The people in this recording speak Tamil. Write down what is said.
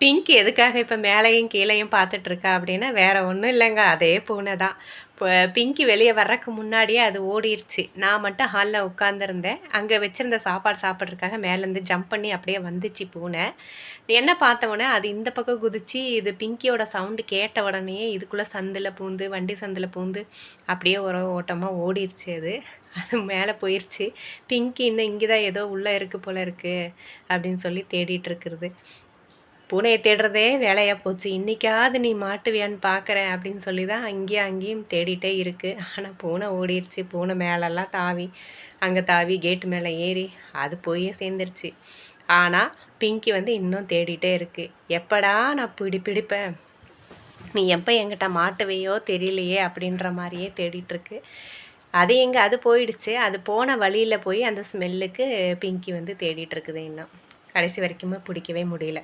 பிங்க் எதுக்காக இப்போ மேலேயும் கீழேயும் பார்த்துட்ருக்கா அப்படின்னா வேற ஒன்றும் இல்லைங்க, அதே பூனை தான். இப்போ பிங்கி வெளியே வர்றதுக்கு முன்னாடியே அது ஓடிருச்சு. நான் மட்டும் ஹாலில் உட்காந்துருந்தேன். அங்கே வச்சுருந்த சாப்பாடு சாப்பிட்றதுக்காக மேலேருந்து ஜம்ப் பண்ணி அப்படியே வந்துச்சு பூனை. என்ன பார்த்த உடனே அது இந்த பக்கம் குதிச்சு, இது பிங்கியோட சவுண்டு கேட்ட உடனேயே இதுக்குள்ளே சந்தில் பூந்து, வண்டி சந்தில் பூந்து அப்படியே ஒரு ஓட்டமாக ஓடிருச்சு அது. அது மேலே போயிடுச்சு. பிங்கி இன்னும் இங்கே தான் ஏதோ உள்ளே இருக்குது போல இருக்குது அப்படின்னு சொல்லி தேடிட்டு இருக்கிறது. பூனையை தேடுறதே வேலையாக போச்சு. இன்றைக்காவது நீ மாட்டுவியான்னு பார்க்குறேன் அப்படின்னு சொல்லி தான் அங்கேயும் அங்கேயும் தேடிட்டே இருக்குது. ஆனால் பூனை ஓடிருச்சு. பூனை மேலெல்லாம் தாவி, அங்கே தாவி கேட்டு மேலே ஏறி அது போய் சேர்ந்துருச்சு. ஆனால் பிங்கி வந்து இன்னும் தேடிட்டே இருக்குது. எப்படா நான் பிடிப்பேன், நீ எப்போ என்கிட்ட மாட்டுவையோ தெரியலையே அப்படின்ற மாதிரியே தேடிட்டுருக்கு. அது எங்கே அது போயிடுச்சு. அது போன வழியில் போய் அந்த ஸ்மெல்லுக்கு பிங்கி வந்து தேடிட்டு இருக்குது. இன்னும் கடைசி வரைக்குமே பிடிக்கவே முடியல.